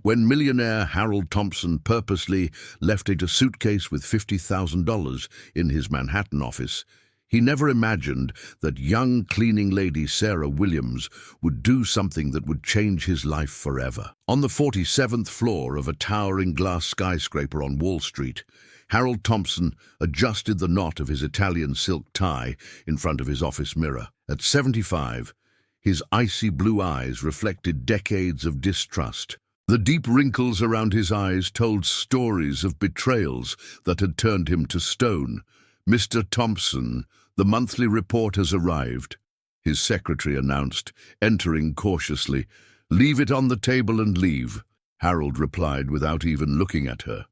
When millionaire Harold Thompson purposely left a suitcase with $50,000 in his Manhattan office, he never imagined that young cleaning lady Sarah Williams would do something that would change his life forever. On the 47th floor of a towering glass skyscraper on Wall Street, Harold Thompson adjusted the knot of his Italian silk tie in front of his office mirror. At 75, his icy blue eyes reflected decades of distrust. The deep wrinkles around his eyes told stories of betrayals that had turned him to stone. "Mr. Thompson, the monthly report has arrived," his secretary announced, entering cautiously. "Leave it on the table and leave," Harold replied without even looking at her.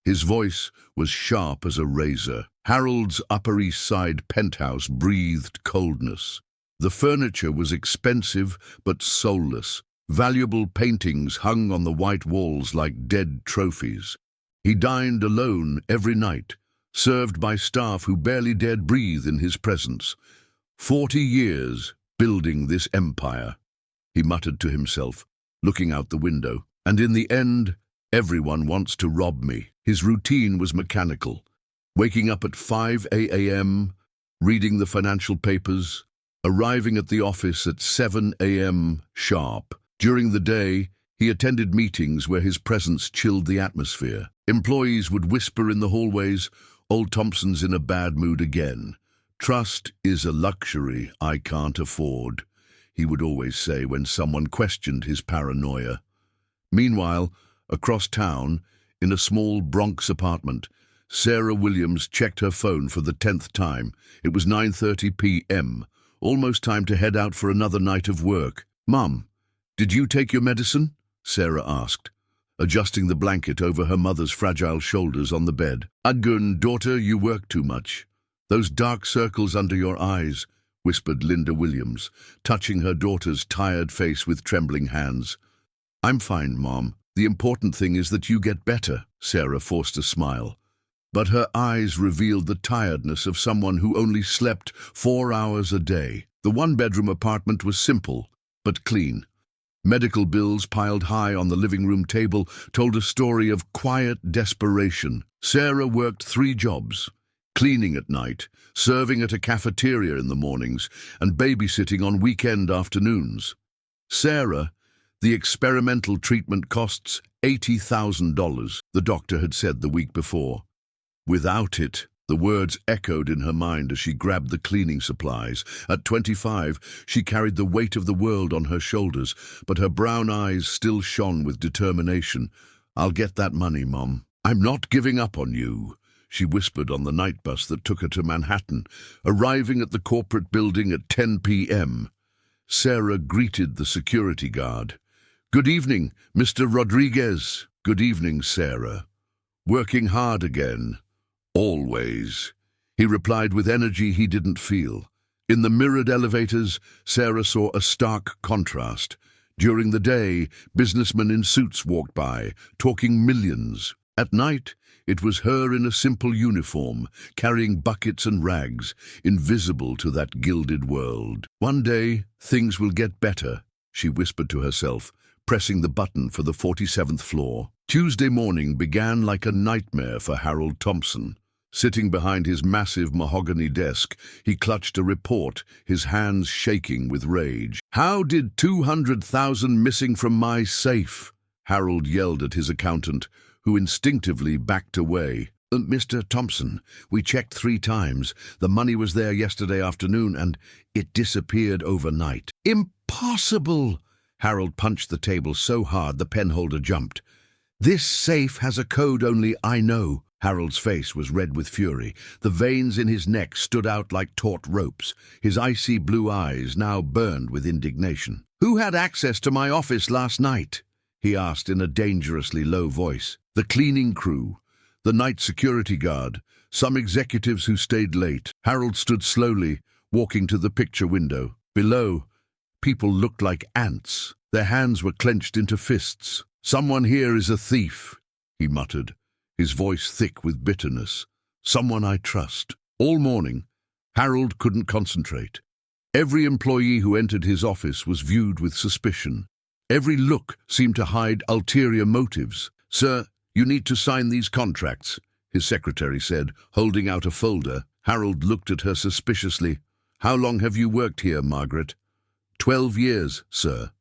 His voice was sharp as a razor. Harold's Upper East Side penthouse breathed coldness. The furniture was expensive but soulless. Valuable paintings hung on the white walls like dead trophies. He dined alone every night, served by staff who barely dared breathe in his presence. 40 years building this empire, he muttered to himself, looking out the window. And in the end, everyone wants to rob me. His routine was mechanical, waking up at 5 a.m., reading the financial papers, arriving at the office at 7 a.m. sharp. During the day, he attended meetings where his presence chilled the atmosphere. Employees would whisper in the hallways, "Old Thompson's in a bad mood again. Trust is a luxury I can't afford," he would always say when someone questioned his paranoia. Meanwhile, across town, in a small Bronx apartment, Sarah Williams checked her phone for the 10th time. It was 9:30 p.m., almost time to head out for another night of work. "Mum, did you take your medicine?" Sarah asked, adjusting the blanket over her mother's fragile shoulders on the bed. "Agun, daughter, you work too much. Those dark circles under your eyes," whispered Linda Williams, touching her daughter's tired face with trembling hands. "I'm fine, Mom. The important thing is that you get better." Sarah forced a smile, but her eyes revealed the tiredness of someone who only slept 4 hours a day. The one-bedroom apartment was simple, but clean. Medical bills piled high on the living room table told a story of quiet desperation. Sarah worked 3 jobs: cleaning at night, serving at a cafeteria in the mornings, and babysitting on weekend afternoons. Sarah, the experimental treatment costs $80,000, the doctor had said the week before. Without it, the words echoed in her mind as she grabbed the cleaning supplies. At 25, she carried the weight of the world on her shoulders, but her brown eyes still shone with determination. "I'll get that money, Mom. I'm not giving up on you," she whispered on the night bus that took her to Manhattan, arriving at the corporate building at 10 p.m. Sarah greeted the security guard. "Good evening, Mr. Rodriguez." "Good evening, Sarah. Working hard again?" "Always," he replied with energy he didn't feel. In the mirrored elevators, Sarah saw a stark contrast. During the day, businessmen in suits walked by, talking millions. At night, it was her in a simple uniform, carrying buckets and rags, invisible to that gilded world. "One day, things will get better," she whispered to herself, pressing the button for the 47th floor. Tuesday morning began like a nightmare for Harold Thompson. Sitting behind his massive mahogany desk, he clutched a report, his hands shaking with rage. "How did 200,000 missing from my safe?" Harold yelled at his accountant, who instinctively backed away. "Mr. Thompson, we checked 3 times. The money was there yesterday afternoon, and it disappeared overnight." "Impossible!" Harold punched the table so hard the penholder jumped. "This safe has a code only I know." Harold's face was red with fury. The veins in his neck stood out like taut ropes. His icy blue eyes now burned with indignation. "Who had access to my office last night?" he asked in a dangerously low voice. "The cleaning crew, the night security guard, some executives who stayed late." Harold stood slowly, walking to the picture window. Below, people looked like ants. Their hands were clenched into fists. "Someone here is a thief," he muttered, his voice thick with bitterness. "Someone I trust." All morning, Harold couldn't concentrate. Every employee who entered his office was viewed with suspicion. Every look seemed to hide ulterior motives. "Sir, you need to sign these contracts," his secretary said, holding out a folder. Harold looked at her suspiciously. "How long have you worked here, Margaret?" 12 years, sir.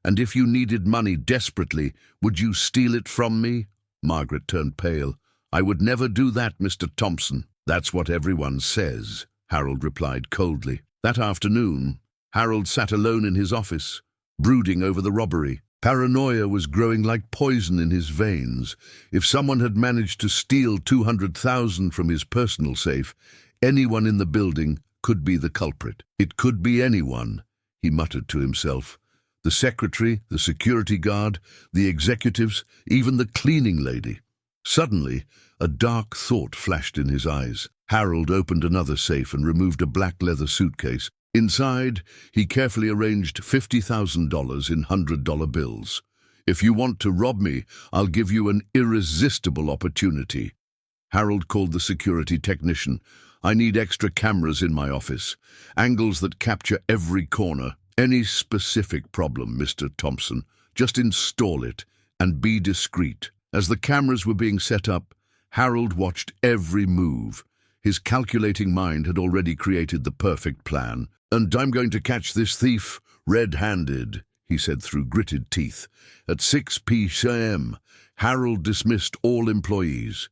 And if you needed money desperately, would you steal it from me?" Margaret turned pale. "I would never do that, Mr. Thompson." "That's what everyone says," Harold replied coldly. That afternoon, Harold sat alone in his office, brooding over the robbery. Paranoia was growing like poison in his veins. If someone had managed to steal 200,000 from his personal safe, anyone in the building could be the culprit. It could be anyone, he muttered to himself. The secretary, the security guard, the executives, even the cleaning lady. Suddenly, a dark thought flashed in his eyes. Harold opened another safe and removed a black leather suitcase. Inside, he carefully arranged $50,000 in $100 bills. "If you want to rob me, I'll give you an irresistible opportunity." Harold called the security technician. "I need extra cameras in my office, angles that capture every corner. Any specific problem, Mr. Thompson, just install it and be discreet." As the cameras were being set up, Harold watched every move. His calculating mind had already created the perfect plan. "And I'm going to catch this thief red-handed," he said through gritted teeth. At 6 p.m., Harold dismissed all employees.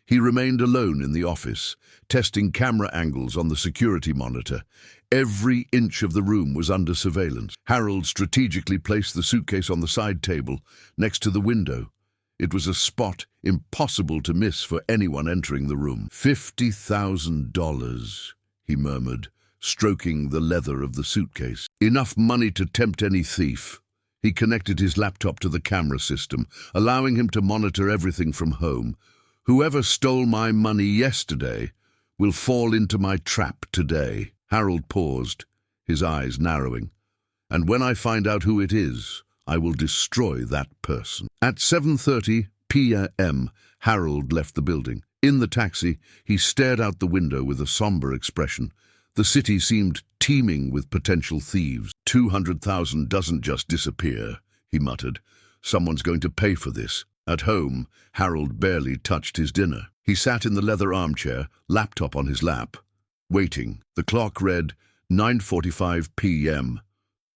He remained alone in the office, testing camera angles on the security monitor. Every inch of the room was under surveillance. Harold strategically placed the suitcase on the side table, next to the window. It was a spot impossible to miss for anyone entering the room. $50,000, he murmured, stroking the leather of the suitcase. Enough money to tempt any thief. He connected his laptop to the camera system, allowing him to monitor everything from home. "Whoever stole my money yesterday will fall into my trap today." Harold paused, his eyes narrowing. "And when I find out who it is, I will destroy that person." At 7:30 p.m., Harold left the building. In the taxi, he stared out the window with a somber expression. The city seemed teeming with potential thieves. 200,000 doesn't just disappear, he muttered. Someone's going to pay for this. At home, Harold barely touched his dinner. He sat in the leather armchair, laptop on his lap, waiting. The clock read 9:45 p.m.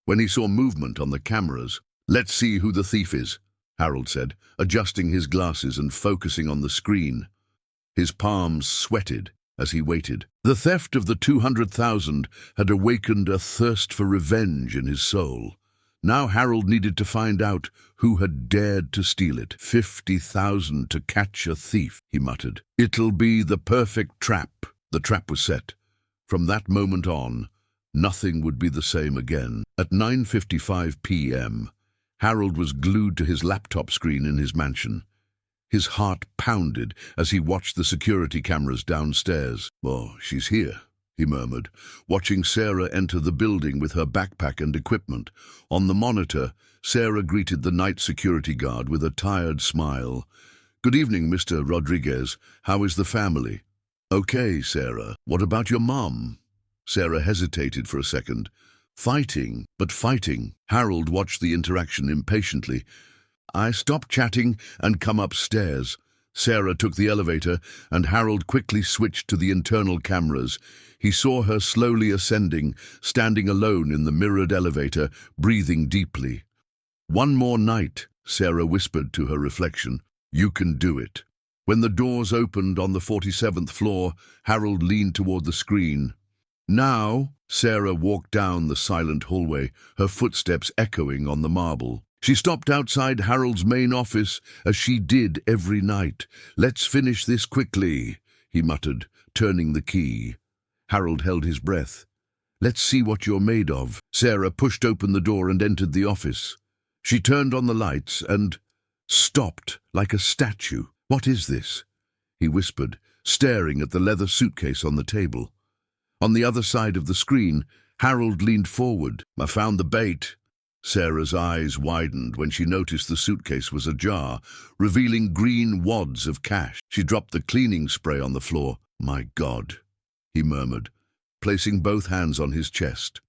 when he saw movement on the cameras. "Let's see who the thief is," Harold said, adjusting his glasses and focusing on the screen. His palms sweated as he waited. The theft of the 200,000 had awakened a thirst for revenge in his soul. Now Harold needed to find out who had dared to steal it. 50,000 to catch a thief, he muttered. It'll be the perfect trap. The trap was set. From that moment on, nothing would be the same again. At 9:55 p.m., Harold was glued to his laptop screen in his mansion. His heart pounded as he watched the security cameras downstairs. "Oh, she's here," he murmured, watching Sarah enter the building with her backpack and equipment. On the monitor, Sarah greeted the night security guard with a tired smile. "Good evening, Mr. Rodriguez. How is the family?" "Okay, Sarah. What about your mom?" Sarah hesitated for a second. "Fighting, but fighting." Harold watched the interaction impatiently. "I stopped chatting and come upstairs." Sarah took the elevator, and Harold quickly switched to the internal cameras. He saw her slowly ascending, standing alone in the mirrored elevator, breathing deeply. "One more night," Sarah whispered to her reflection. "You can do it." When the doors opened on the 47th floor, Harold leaned toward the screen. "Now," Sarah walked down the silent hallway, her footsteps echoing on the marble. She stopped outside Harold's main office, as she did every night. "Let's finish this quickly," he muttered, turning the key. Harold held his breath. "Let's see what you're made of." Sarah pushed open the door and entered the office. She turned on the lights and stopped like a statue. "What is this?" he whispered, staring at the leather suitcase on the table. On the other side of the screen, Harold leaned forward. "I found the bait." Sarah's eyes widened when she noticed the suitcase was ajar, revealing green wads of cash. She dropped the cleaning spray on the floor. "My God," he murmured, placing both hands on his chest.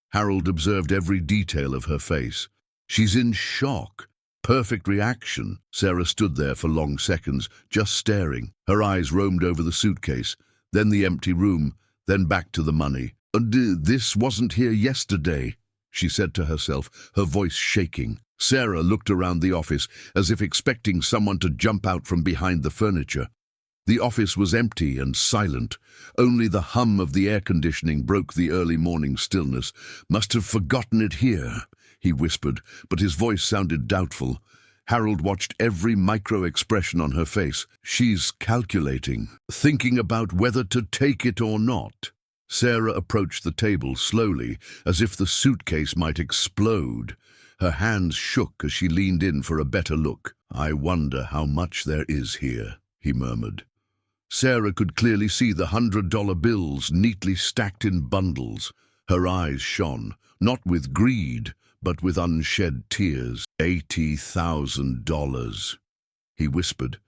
Harold observed every detail of her face. She's in shock. Perfect reaction. Sarah stood there for long seconds, just staring. Her eyes roamed over the suitcase, then the empty room, then back to the money. This wasn't here yesterday, she said to herself, her voice shaking. Sarah looked around the office as if expecting someone to jump out from behind the furniture. The office was empty and silent. Only the hum of the air conditioning broke the early morning stillness. "Must have forgotten it here," he whispered, but his voice sounded doubtful. Harold watched every micro-expression on her face. She's calculating, thinking about whether to take it or not. Sarah approached the table slowly, as if the suitcase might explode. Her hands shook as she leaned in for a better look. "I wonder how much there is here," he murmured. Sarah could clearly see the $100 bills neatly stacked in bundles. Her eyes shone, not with greed, but with unshed tears. $80,000, he whispered,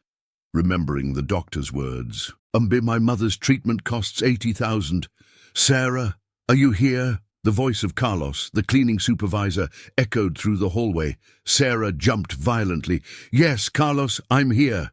remembering the doctor's words. My mother's treatment costs $80,000. Sarah, are you here?" The voice of Carlos, the cleaning supervisor, echoed through the hallway. Sarah jumped violently. "Yes, Carlos, I'm here."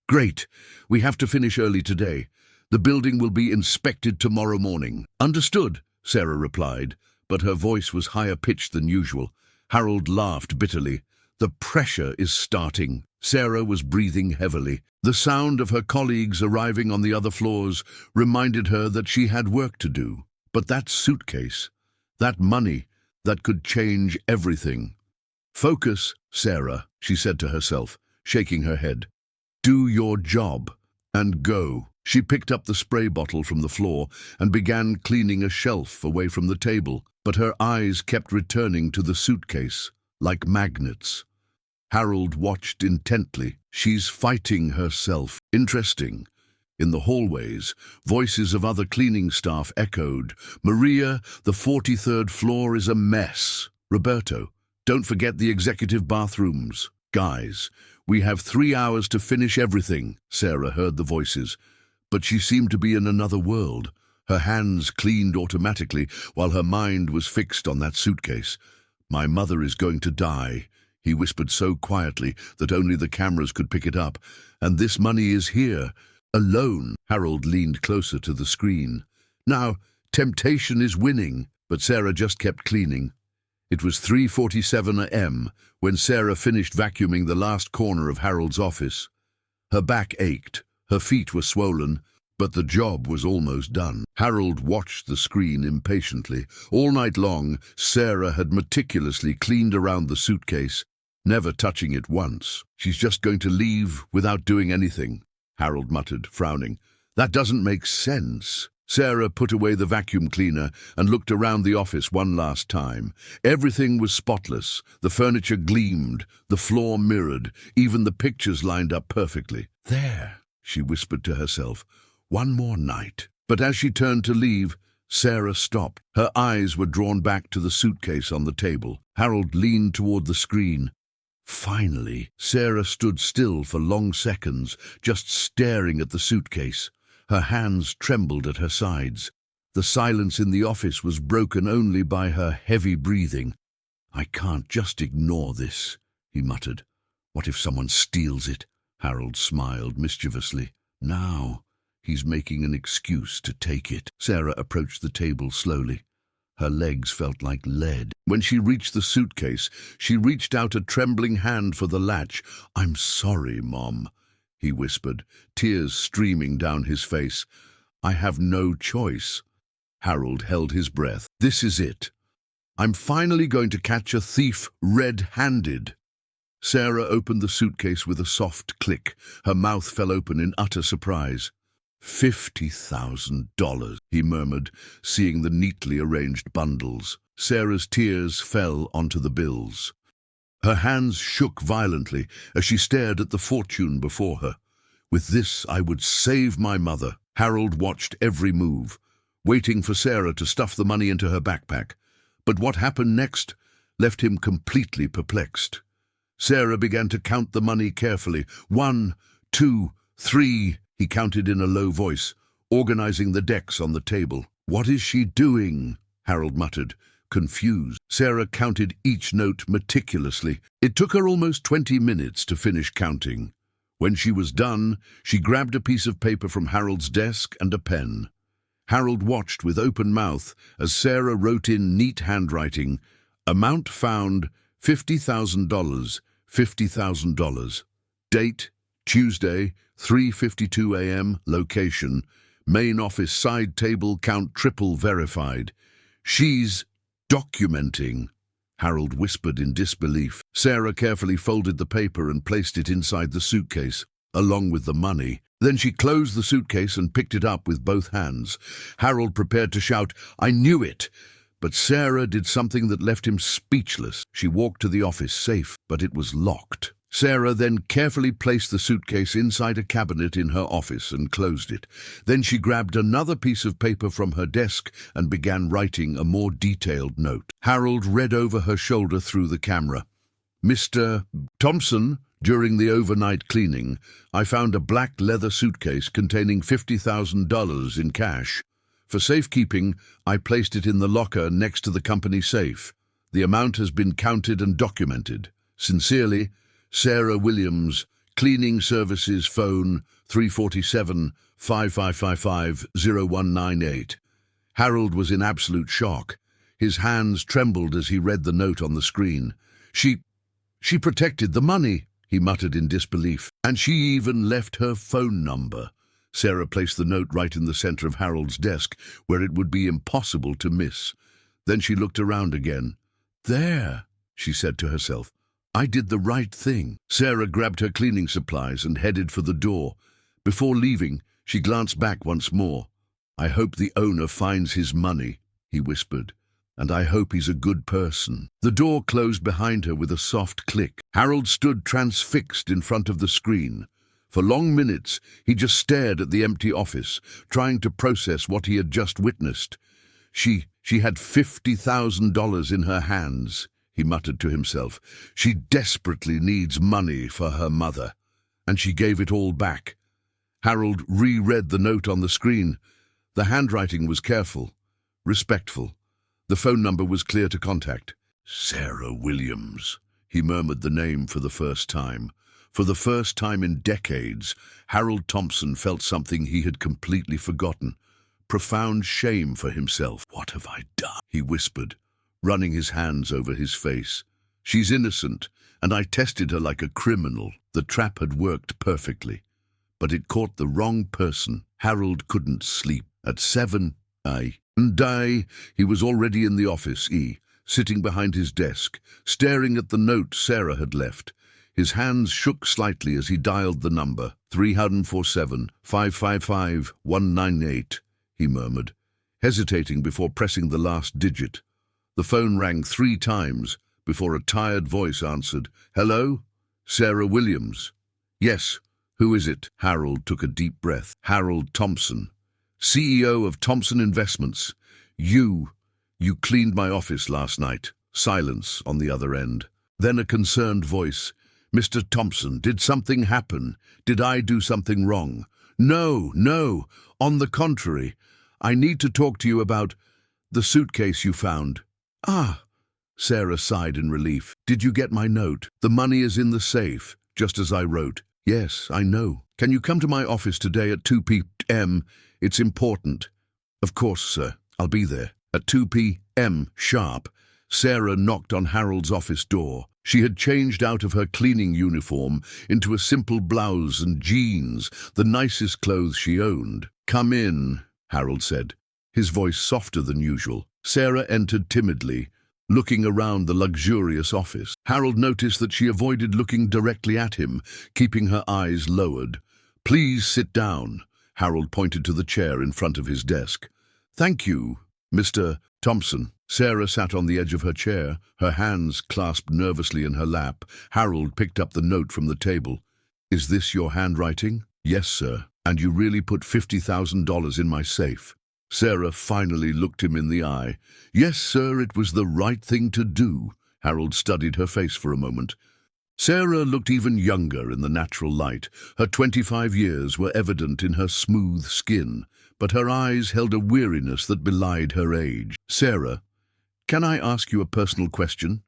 "Great. We have to finish early today. The building will be inspected tomorrow morning." "Understood," Sarah replied, but her voice was higher pitched than usual. Harold laughed bitterly. "The pressure is starting." Sarah was breathing heavily. The sound of her colleagues arriving on the other floors reminded her that she had work to do. But that suitcase, that money, that could change everything. "Focus, Sarah," she said to herself, shaking her head. "Do your job, and go." She picked up the spray bottle from the floor and began cleaning a shelf away from the table, but her eyes kept returning to the suitcase, like magnets. Harold watched intently. She's fighting herself. Interesting. In the hallways, voices of other cleaning staff echoed. "Maria, the 43rd floor is a mess." "Roberto, don't forget the executive bathrooms." "Guys, we have 3 hours to finish everything." Sarah heard the voices, but she seemed to be in another world. Her hands cleaned automatically while her mind was fixed on that suitcase. "My mother is going to die," he whispered so quietly that only the cameras could pick it up. "And this money is here, alone." Harold leaned closer to the screen. "Now, temptation is winning." But Sarah just kept cleaning. It was 3:47 a.m. when Sarah finished vacuuming the last corner of Harold's office. Her back ached, her feet were swollen, but the job was almost done. Harold watched the screen impatiently. All night long, Sarah had meticulously cleaned around the suitcase, never touching it once. "She's just going to leave without doing anything," Harold muttered, frowning. "That doesn't make sense." Sarah put away the vacuum cleaner and looked around the office one last time. Everything was spotless. The furniture gleamed, the floor mirrored, even the pictures lined up perfectly. "There," she whispered to herself, "one more night." But as she turned to leave, Sarah stopped. Her eyes were drawn back to the suitcase on the table. Harold leaned toward the screen. Finally, Sarah stood still for long seconds, just staring at the suitcase. Her hands trembled at her sides. The silence in the office was broken only by her heavy breathing. "I can't just ignore this," he muttered. "What if someone steals it?" Harold smiled mischievously. "Now he's making an excuse to take it." Sarah approached the table slowly. Her legs felt like lead. When she reached the suitcase, she reached out a trembling hand for the latch. "I'm sorry, Mom," he whispered, tears streaming down his face. "I have no choice." Harold held his breath. "This is it. I'm finally going to catch a thief red-handed." Sarah opened the suitcase with a soft click. Her mouth fell open in utter surprise. $50,000, he murmured, seeing the neatly arranged bundles. Sarah's tears fell onto the bills. Her hands shook violently as she stared at the fortune before her. "With this, I would save my mother." Harold watched every move, waiting for Sarah to stuff the money into her backpack. But what happened next left him completely perplexed. Sarah began to count the money carefully. 1, 2, 3, he counted in a low voice, organizing the decks on the table. "What is she doing?" Harold muttered, confused. Sarah counted each note meticulously. It took her almost 20 minutes to finish counting. When she was done, she grabbed a piece of paper from Harold's desk and a pen. Harold watched with open mouth as Sarah wrote in neat handwriting, "Amount found, $50,000, $50,000. Date, Tuesday, 3:52 a.m. Location, main office side table, count triple verified. She's documenting," Harold whispered in disbelief. Sarah carefully folded the paper and placed it inside the suitcase, along with the money. Then she closed the suitcase and picked it up with both hands. Harold prepared to shout, "I knew it!" But Sarah did something that left him speechless. She walked to the office safe, but it was locked. Sarah then carefully placed the suitcase inside a cabinet in her office and closed it. Then she grabbed another piece of paper from her desk and began writing a more detailed note. Harold read over her shoulder through the camera. "Mr. Thompson, during the overnight cleaning, I found a black leather suitcase containing $50,000 in cash. For safekeeping, I placed it in the locker next to the company safe. The amount has been counted and documented. Sincerely, Sarah Williams, Cleaning Services, phone 347-5555-0198. Harold was in absolute shock. His hands trembled as he read the note on the screen. She protected the money," he muttered in disbelief. "And she even left her phone number." Sarah placed the note right in the center of Harold's desk, where it would be impossible to miss. Then she looked around again. "There," she said to herself. "I did the right thing." Sarah grabbed her cleaning supplies and headed for the door. Before leaving, she glanced back once more. "I hope the owner finds his money," he whispered. "And I hope he's a good person." The door closed behind her with a soft click. Harold stood transfixed in front of the screen. For long minutes, he just stared at the empty office, trying to process what he had just witnessed. She had $50,000 in her hands, he muttered to himself. She desperately needs money for her mother. And she gave it all back. Harold reread the note on the screen. The handwriting was careful, respectful. The phone number was clear to contact. Sarah Williams. He murmured the name for the first time. For the first time in decades, Harold Thompson felt something he had completely forgotten. Profound shame for himself. "What have I done?" he whispered, running his hands over his face. "She's innocent, and I tested her like a criminal." The trap had worked perfectly, but it caught the wrong person. Harold couldn't sleep. At 7 a.m, he was already in the office, sitting behind his desk, staring at the note Sarah had left. His hands shook slightly as he dialed the number. 347-555-198, he murmured, hesitating before pressing the last digit. The phone rang 3 times before a tired voice answered. "Hello? Sarah Williams?" "Yes. Who is it?" Harold took a deep breath. "Harold Thompson, CEO of Thompson Investments. You cleaned my office last night." Silence on the other end. Then a concerned voice. "Mr. Thompson, did something happen? Did I do something wrong?" No. On the contrary. I need to talk to you about the suitcase you found." "Ah," Sarah sighed in relief. "Did you get my note? The money is in the safe, just as I wrote." "Yes, I know. Can you come to my office today at 2 p.m? It's important." "Of course, sir. I'll be there." At 2 p.m. sharp, Sarah knocked on Harold's office door. She had changed out of her cleaning uniform into a simple blouse and jeans, the nicest clothes she owned. "Come in," Harold said, his voice softer than usual. Sarah entered timidly, looking around the luxurious office. Harold noticed that she avoided looking directly at him, keeping her eyes lowered. "Please sit down." Harold pointed to the chair in front of his desk. "Thank you, Mr. Thompson." Sarah sat on the edge of her chair, her hands clasped nervously in her lap. Harold picked up the note from the table. "Is this your handwriting?" "Yes, sir. And you really put $50,000 in my safe?" Sarah finally looked him in the eye. "Yes, sir, it was the right thing to do." Harold studied her face for a moment. Sarah looked even younger in the natural light. Her 25 years were evident in her smooth skin, but her eyes held a weariness that belied her age. "Sarah, Can I ask you a personal question?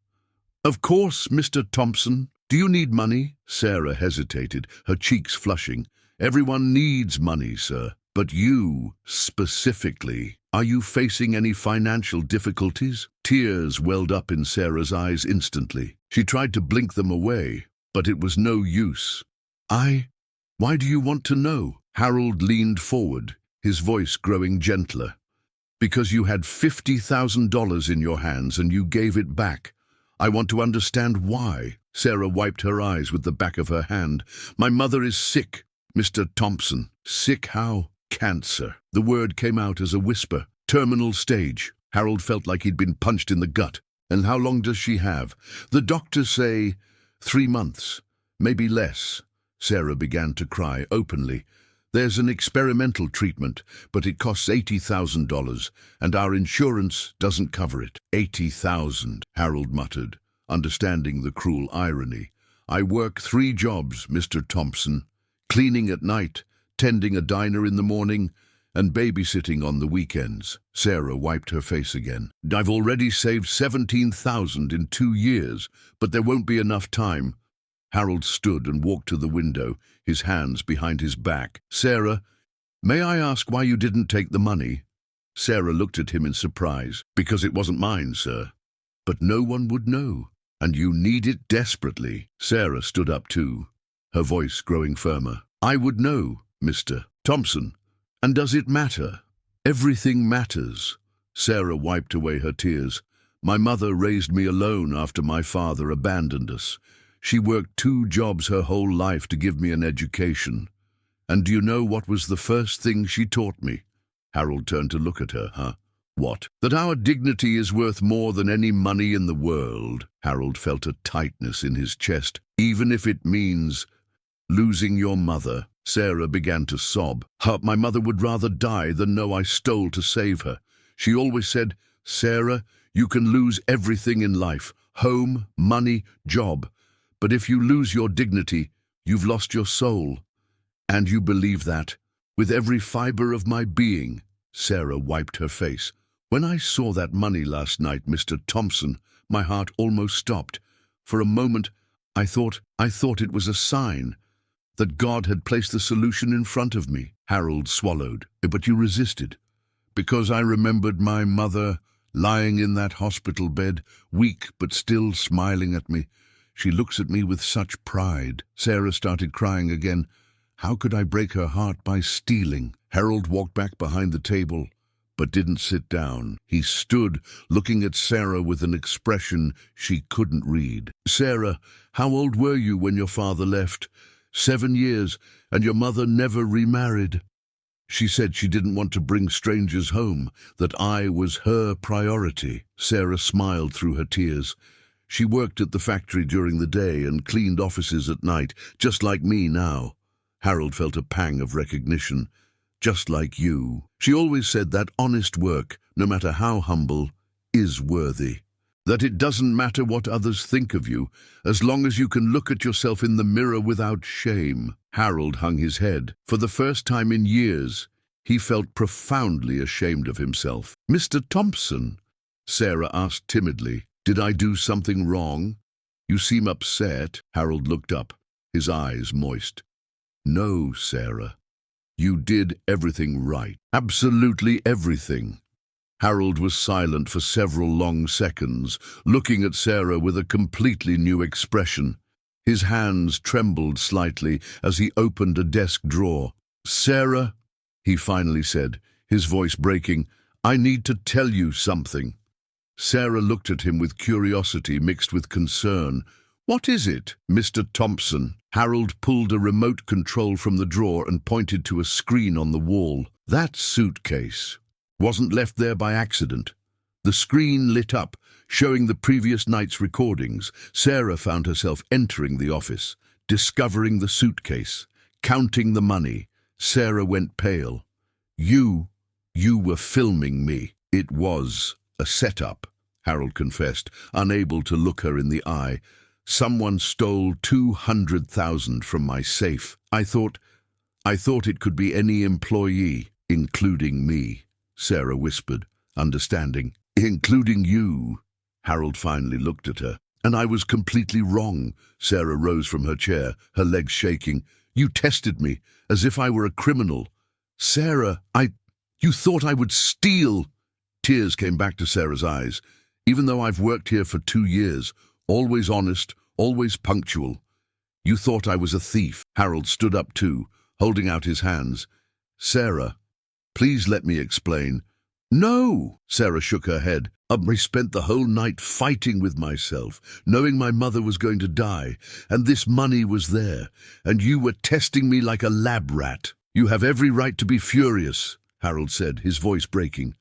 Of course, Mr. Thompson. Do you need money? Sarah hesitated, her cheeks flushing. Everyone needs money, sir. But you, specifically, are you facing any financial difficulties? Tears welled up in Sarah's eyes instantly. She tried to blink them away, but it was no use. Why do you want to know? Harold leaned forward, his voice growing gentler. Because you had $50,000 in your hands and you gave it back. I want to understand why. Sarah wiped her eyes with the back of her hand. My mother is sick, Mr. Thompson. Sick how? Cancer. The word came out as a whisper. Terminal stage. Harold felt like he'd been punched in the gut. And how long does she have? The doctors say 3 months, maybe less. Sarah began to cry openly. There's an experimental treatment, but it costs $80,000, and our insurance doesn't cover it. $80,000, Harold muttered, understanding the cruel irony. I work 3 jobs, Mr. Thompson. Cleaning at night, tending a diner in the morning, and babysitting on the weekends. Sarah wiped her face again. I've already saved $17,000 in 2 years, but there won't be enough time. Harold stood and walked to the window, his hands behind his back. Sarah, may I ask why you didn't take the money? Sarah looked at him in surprise. Because it wasn't mine, sir. But no one would know, and you need it desperately. Sarah stood up too, her voice growing firmer. I would know, Mr. Thompson. And does it matter? Everything matters. Sarah wiped away her tears. My mother raised me alone after my father abandoned us. She worked 2 jobs her whole life to give me an education. And do you know what was the first thing she taught me? Harold turned to look at her. What? That our dignity is worth more than any money in the world. Harold felt a tightness in his chest. Even if it means losing your mother. Sarah began to sob. My mother would rather die than know I stole to save her. She always said, Sarah, you can lose everything in life. Home, money, job. But if you lose your dignity, you've lost your soul. And you believe that, with every fiber of my being. Sarah wiped her face. When I saw that money last night, Mr. Thompson, my heart almost stopped. For a moment, I thought it was a sign that God had placed the solution in front of me. Harold swallowed. But you resisted. Because I remembered my mother lying in that hospital bed, weak but still smiling at me. She looks at me with such pride. Sarah started crying again. How could I break her heart by stealing? Harold walked back behind the table, but didn't sit down. He stood, looking at Sarah with an expression she couldn't read. Sarah, how old were you when your father left? 7 years, and your mother never remarried. She said she didn't want to bring strangers home, that I was her priority. Sarah smiled through her tears. She worked at the factory during the day and cleaned offices at night, just like me now. Harold felt a pang of recognition. Just like you. She always said that honest work, no matter how humble, is worthy. That it doesn't matter what others think of you, as long as you can look at yourself in the mirror without shame. Harold hung his head. For the first time in years, he felt profoundly ashamed of himself. Mr. Thompson, Sarah asked timidly. Did I do something wrong? You seem upset. Harold looked up, his eyes moist. No, Sarah. You did everything right. Absolutely everything. Harold was silent for several long seconds, looking at Sarah with a completely new expression. His hands trembled slightly as he opened a desk drawer. Sarah, he finally said, his voice breaking, I need to tell you something. Sarah looked at him with curiosity mixed with concern. What is it, Mr. Thompson? Harold pulled a remote control from the drawer and pointed to a screen on the wall. That suitcase wasn't left there by accident. The screen lit up, showing the previous night's recordings. Sarah found herself entering the office, discovering the suitcase, counting the money. Sarah went pale. You were filming me. It was a setup, Harold confessed, unable to look her in the eye. Someone stole $200,000 from my safe. I thought it could be any employee, including me, Sarah whispered, understanding. Including you. Harold finally looked at her. And I was completely wrong. Sarah rose from her chair, her legs shaking. You tested me, as if I were a criminal. Sarah, you thought I would steal. Tears came back to Sarah's eyes. Even though I've worked here for 2 years, always honest, always punctual. You thought I was a thief. Harold stood up too, holding out his hands. Sarah, please let me explain. No, Sarah shook her head. I spent the whole night fighting with myself, knowing my mother was going to die, and this money was there, and you were testing me like a lab rat. You have every right to be furious, Harold said, his voice breaking.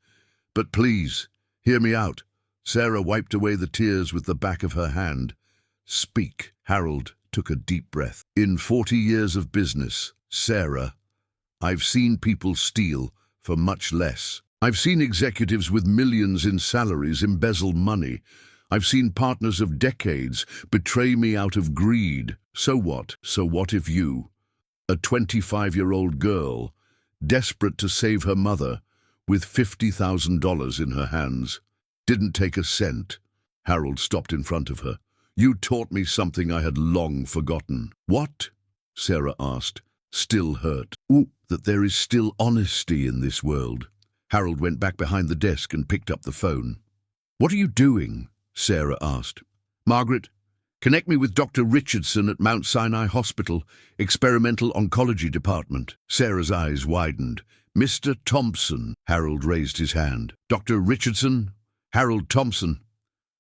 But please, hear me out. Sarah wiped away the tears with the back of her hand. Speak. Harold took a deep breath. In 40 years of business, Sarah, I've seen people steal for much less. I've seen executives with millions in salaries embezzle money. I've seen partners of decades betray me out of greed. So what? So what if you, a 25-year-old girl, desperate to save her mother, with $50,000 in her hands, didn't take a cent? Harold stopped in front of her. You taught me something I had long forgotten. What? Sarah asked, still hurt. That there is still honesty in this world. Harold went back behind the desk and picked up the phone. What are you doing? Sarah asked. Margaret, connect me with Dr. Richardson at Mount Sinai Hospital, Experimental Oncology Department. Sarah's eyes widened. Mr. Thompson. Harold raised his hand. Dr. Richardson? Harold Thompson.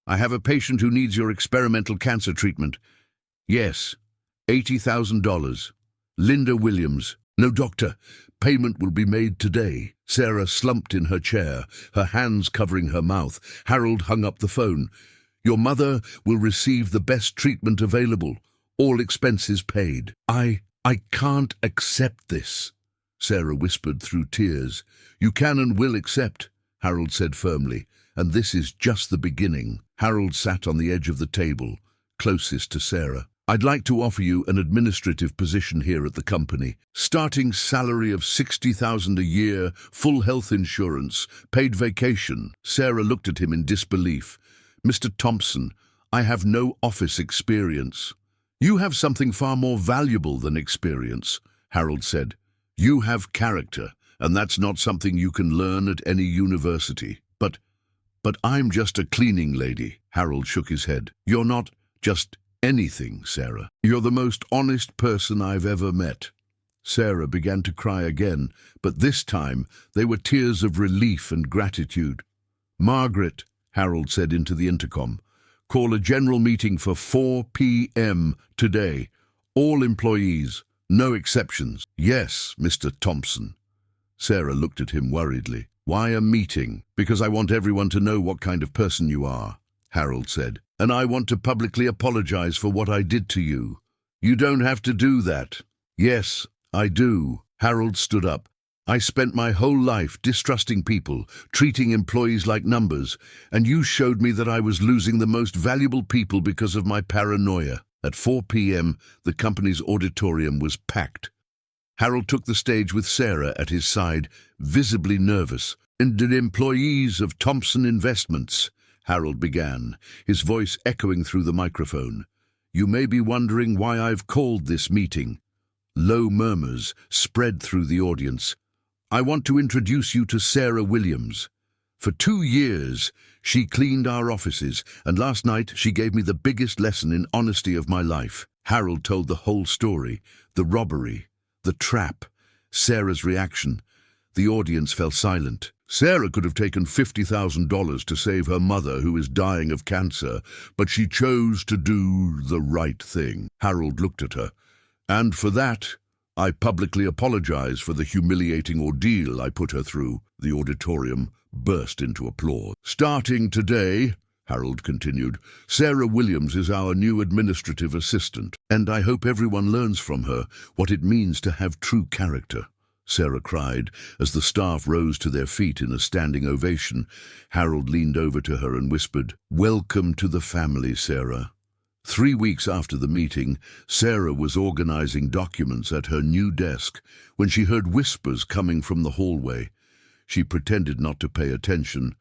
I have a patient who needs your experimental cancer treatment. Yes, $80,000. Linda Williams. No, doctor. Payment will be made today. Sarah slumped in her chair, her hands covering her mouth. Harold hung up the phone. Your mother will receive the best treatment available, all expenses paid. I can't accept this, Sarah whispered through tears. You can and will accept, Harold said firmly, and this is just the beginning. Harold sat on the edge of the table, closest to Sarah. I'd like to offer you an administrative position here at the company. Starting salary of $60,000 a year, full health insurance, paid vacation. Sarah looked at him in disbelief. Mr. Thompson, I have no office experience. You have something far more valuable than experience, Harold said. You have character, and that's not something you can learn at any university. But I'm just a cleaning lady. Harold shook his head. You're not just anything, Sarah. You're the most honest person I've ever met. Sarah began to cry again, but this time they were tears of relief and gratitude. Margaret, Harold said into the intercom, call a general meeting for 4 p.m. today. All employees, no exceptions. Yes, Mr. Thompson. Sarah looked at him worriedly. Why a meeting? Because I want everyone to know what kind of person you are, Harold said. And I want to publicly apologize for what I did to you. You don't have to do that. Yes, I do. Harold stood up. I spent my whole life distrusting people, treating employees like numbers, and you showed me that I was losing the most valuable people because of my paranoia. At 4 p.m., the company's auditorium was packed. Harold took the stage with Sarah at his side, visibly nervous. And the employees of Thompson Investments, Harold began, his voice echoing through the microphone. You may be wondering why I've called this meeting. Low murmurs spread through the audience. I want to introduce you to Sarah Williams. For 2 years, she cleaned our offices, and last night she gave me the biggest lesson in honesty of my life. Harold told the whole story, the robbery, the trap, Sarah's reaction. The audience fell silent. Sarah could have taken $50,000 to save her mother, who is dying of cancer, but she chose to do the right thing. Harold looked at her. And for that, I publicly apologize for the humiliating ordeal I put her through. The auditorium burst into applause. Starting today, Harold continued, Sarah Williams is our new administrative assistant, and I hope everyone learns from her what it means to have true character. Sarah cried as the staff rose to their feet in a standing ovation. Harold leaned over to her and whispered, Welcome to the family, Sarah. 3 weeks after the meeting, Sarah was organizing documents at her new desk when she heard whispers coming from the hallway. She pretended not to pay attention,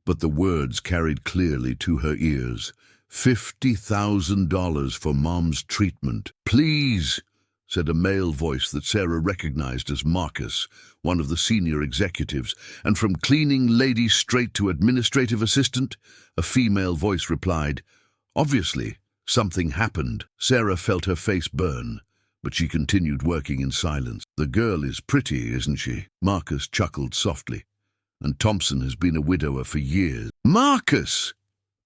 but the words carried clearly to her ears. $50,000 for Mom's treatment. Please, said a male voice that Sarah recognized as Marcus, one of the senior executives, and from cleaning lady straight to administrative assistant, a female voice replied, obviously, something happened. Sarah felt her face burn, but she continued working in silence. The girl is pretty, isn't she? Marcus chuckled softly. And Thompson has been a widower for years. Marcus!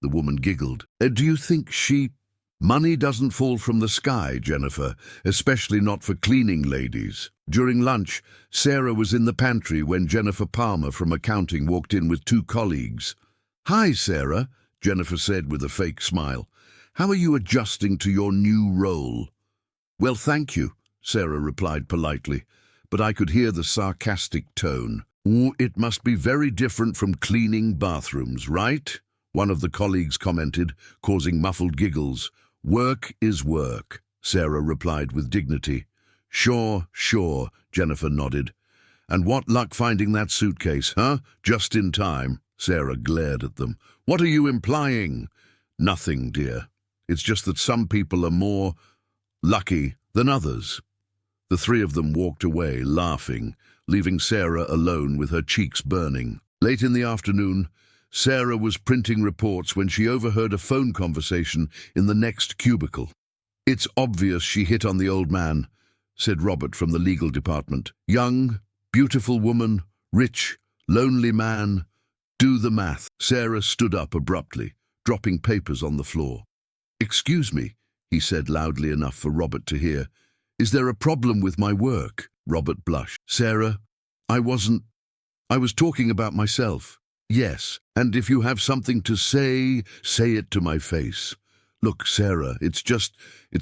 The woman giggled. Do you think she... Money doesn't fall from the sky, Jennifer, especially not for cleaning ladies. During lunch, Sarah was in the pantry when Jennifer Palmer from accounting walked in with 2 colleagues. Hi, Sarah, Jennifer said with a fake smile. How are you adjusting to your new role? Well, thank you, Sarah replied politely, but I could hear the sarcastic tone. It must be very different from cleaning bathrooms, right? One of the colleagues commented, causing muffled giggles. Work is work, Sarah replied with dignity. Sure, Jennifer nodded. And what luck finding that suitcase, huh? Just in time, Sarah glared at them. What are you implying? Nothing, dear. It's just that some people are more lucky than others. The 3 of them walked away, laughing, leaving Sarah alone with her cheeks burning. Late in the afternoon, Sarah was printing reports when she overheard a phone conversation in the next cubicle. It's obvious she hit on the old man, said Robert from the legal department. Young, beautiful woman, rich, lonely man. Do the math. Sarah stood up abruptly, dropping papers on the floor. Excuse me, he said loudly enough for Robert to hear. Is there a problem with my work? Robert blushed. Sarah, I was talking about myself. Yes, and if you have something to say it to my face. Look, Sarah, it's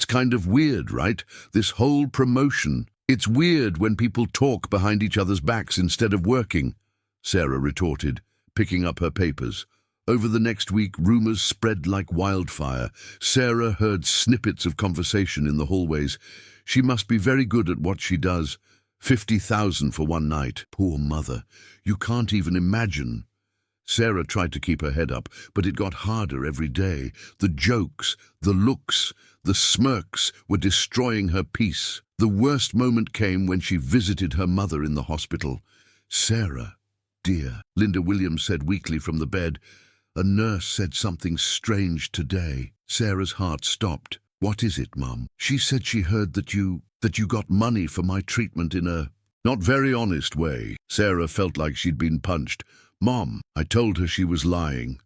kind of weird, right? This whole promotion. It's weird when people talk behind each other's backs instead of working, Sarah retorted, picking up her papers. Over the next week, rumors spread like wildfire. Sarah heard snippets of conversation in the hallways. She must be very good at what she does. 50,000 for one night. Poor mother. You can't even imagine. Sarah tried to keep her head up, but it got harder every day. The jokes, the looks, the smirks were destroying her peace. The worst moment came when she visited her mother in the hospital. Sarah, dear, Linda Williams said weakly from the bed. A nurse said something strange today. Sarah's heart stopped. What is it, Mum? She said she heard that you got money for my treatment in a not very honest way. Sarah felt like she'd been punched. Mom, I told her she was lying,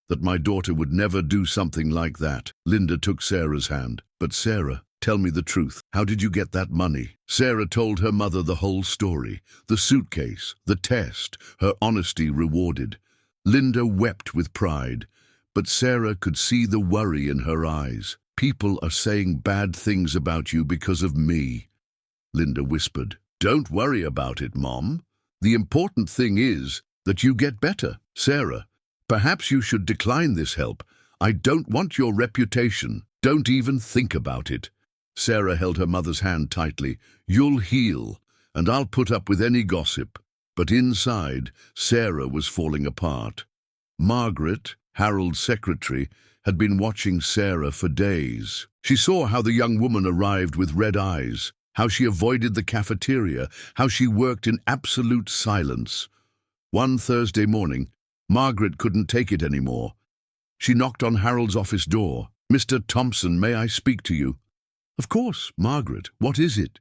that my daughter would never do something like that. Linda took Sarah's hand. But Sarah, tell me the truth. How did you get that money? Sarah told her mother the whole story. The suitcase, the test, her honesty rewarded. Linda wept with pride, but Sarah could see the worry in her eyes. People are saying bad things about you because of me, Linda whispered. Don't worry about it, Mom. The important thing is that you get better. Sarah, perhaps you should decline this help. I don't want your reputation. Don't even think about it. Sarah held her mother's hand tightly. You'll heal, and I'll put up with any gossip. But inside, Sarah was falling apart. Margaret, Harold's secretary, had been watching Sarah for days. She saw how the young woman arrived with red eyes, how she avoided the cafeteria, how she worked in absolute silence. One Thursday morning, Margaret couldn't take it anymore. She knocked on Harold's office door. Mr. Thompson, may I speak to you? Of course, Margaret. What is it?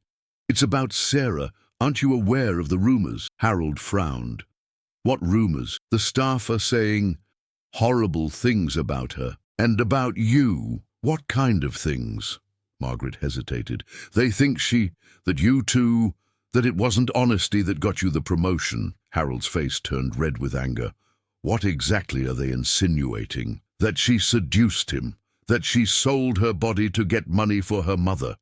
It's about Sarah. Aren't you aware of the rumors? Harold frowned. What rumors? The staff are saying horrible things about her. And about you. What kind of things? Margaret hesitated. They think that you two, that it wasn't honesty that got you the promotion. Harold's face turned red with anger. What exactly are they insinuating? That she seduced him? That she sold her body to get money for her mother?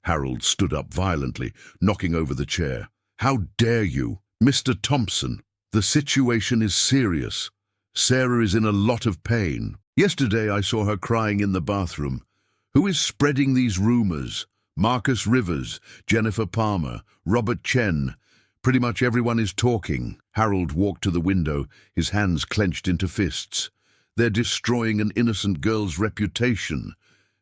Harold stood up violently, knocking over the chair. How dare you? Mr. Thompson, the situation is serious. Sarah is in a lot of pain. Yesterday I saw her crying in the bathroom. Who is spreading these rumors? Marcus Rivers, Jennifer Palmer, Robert Chen. Pretty much everyone is talking. Harold walked to the window, his hands clenched into fists. They're destroying an innocent girl's reputation.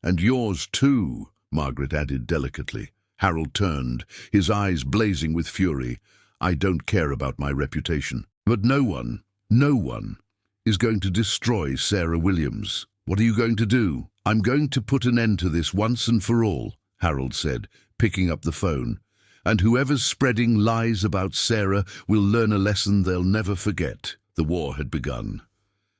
And yours too, Margaret added delicately. Harold turned, his eyes blazing with fury. I don't care about my reputation. But no one is going to destroy Sarah Williams. What are you going to do? I'm going to put an end to this once and for all, Harold said, picking up the phone. And whoever's spreading lies about Sarah will learn a lesson they'll never forget. The war had begun.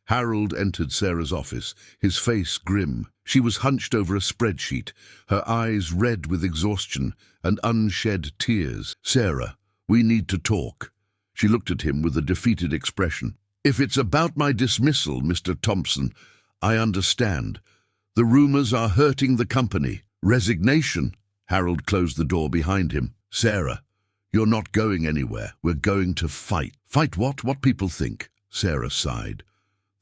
Harold entered Sarah's office, his face grim. She was hunched over a spreadsheet, her eyes red with exhaustion and unshed tears. Sarah, we need to talk. She looked at him with a defeated expression. If it's about my dismissal, Mr. Thompson, I understand. The rumors are hurting the company. Resignation? Harold closed the door behind him. Sarah, you're not going anywhere. We're going to fight. Fight what? What people think? Sarah sighed.